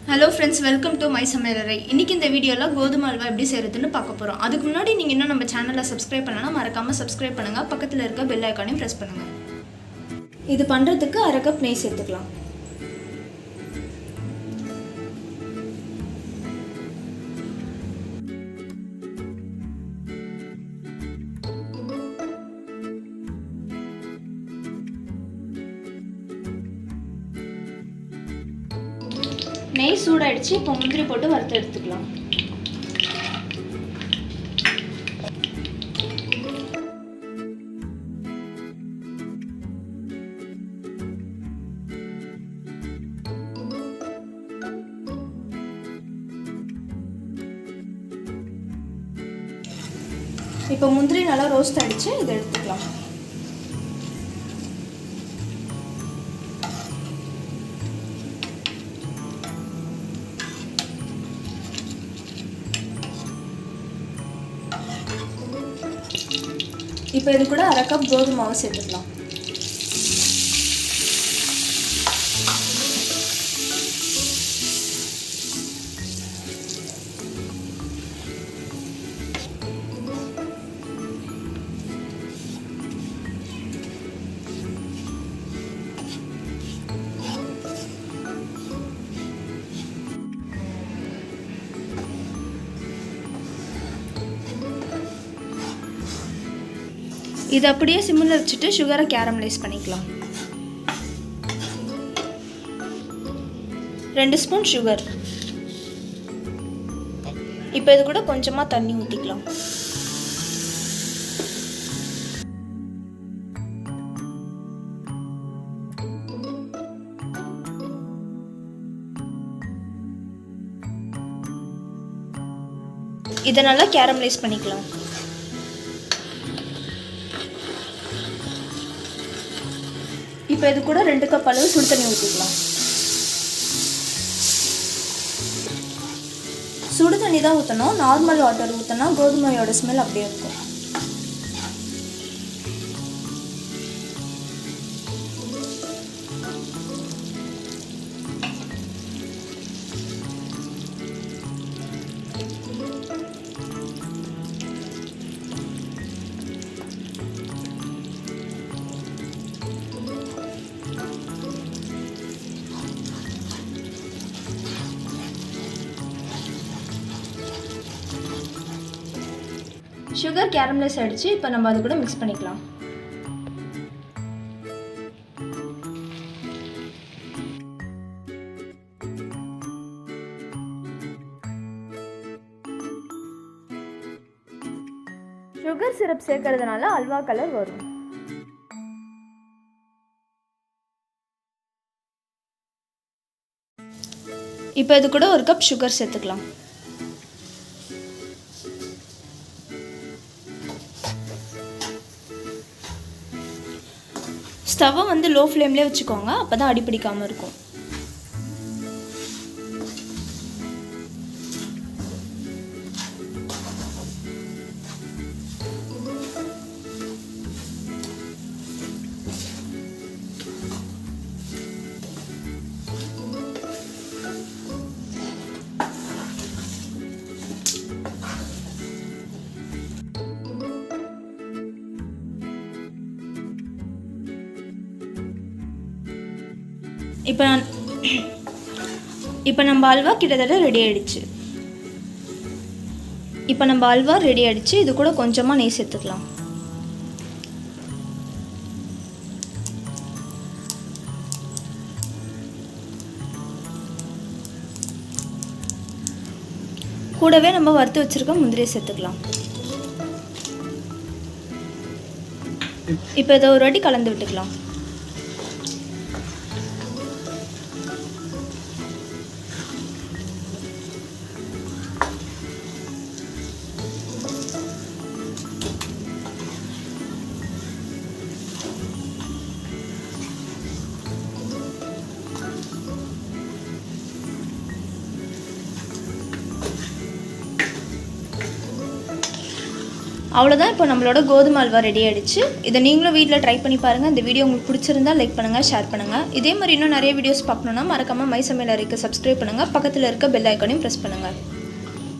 Hello friends, welcome to my சமையலறை. இன்னைக்கு இந்த வீடியோல கோதுமை அல்வா எப்படி செய்யறதுன்னு பார்க்க போறோம். அதுக்கு முன்னாடி நீங்க இன்னும் நம்ம சேனலை சப்ஸ்கிரைப் பண்ணலனா மறக்காம சப்ஸ்கிரைப் பண்ணுங்க. பக்கத்துல இருக்க பெல் ஐகானையும் பிரஸ் பண்ணுங்க. இது பண்றதுக்கு 1/2 கப் நெய் சேர்த்துக்கலாம். நெய் சூடாயிடுச்சு. இப்போ முந்திரி போட்டு வறுத்து எடுத்துக்கலாம். இப்போ முந்திரி நல்லா ரோஸ்ட் ஆயிடுச்சு. இதை எடுத்துக்கலாம். இப்போ இது கூட 1/2 கப் கோதுமை மாவு சேர்த்துக்கலாம். இது அப்படியே சிம்மில் வச்சுட்டு சுகரை கேரமலைஸ் பண்ணிக்கலாம். 2 ஸ்பூன் சுகர். இப்போ இது கூட கொஞ்சமாக தண்ணி ஊற்றிக்கலாம். இதை நல்லா கேரமலைஸ் பண்ணிக்கலாம். இப்போ இது கூட 2 கப் அளவு சுடு தண்ணி ஊற்றிக்கலாம். சுடு தண்ணி தான் ஊற்றணும். நார்மல் வாட்டர் ஊற்றினா கோதுமையோட ஸ்மெல் அப்படியே இருக்கும். சுகர் கேரமலைஸ் ஆகிடுச்சு. இப்போ நம்ம அது கூட மிக்ஸ் பண்ணிக்கலாம். சுகர் சிரப் சேர்க்கறதுனால அல்வா கலர் வரும். இப்போ இது கூட 1 கப் சுகர் சேர்த்துக்கலாம். ஸ்டவ்வை வந்து லோ ஃப்ளேம்லேயே வச்சுக்கோங்க. அப்போ தான் அடிப்பிடிக்காமல் இருக்கும். இப்போ நம்ம அல்வா கிட்டத்தட்ட ரெடி ஆயிடுச்சு. இது கூட கொஞ்சமாக நெய் சேர்த்துக்கலாம். கூடவே நம்ம வறுத்து வச்சிருக்க முந்திரியை சேர்த்துக்கலாம். இப்போ இதை ஒரு வாட்டி கலந்து விட்டுக்கலாம். அவ்வளோதான். இப்போ நம்மளோட கோதுமை அல்வா ரெடி ஆகிடுச்சு. இதை நீங்களும் வீட்டில் ட்ரை பண்ணி பாருங்கள். இந்த வீடியோ உங்களுக்கு பிடிச்சிருந்தா லைக் பண்ணுங்கள், ஷேர் பண்ணுங்கள். இதே மாதிரி இன்னும் நிறைய வீடியோஸ் பார்க்கணுன்னா மறக்காமல் மை சமையலறைக்கு சப்ஸ்கிரைப் பண்ணுங்கள். பக்கத்தில் இருக்க பெல் ஐக்கானையும் ப்ரெஸ் பண்ணுங்கள்.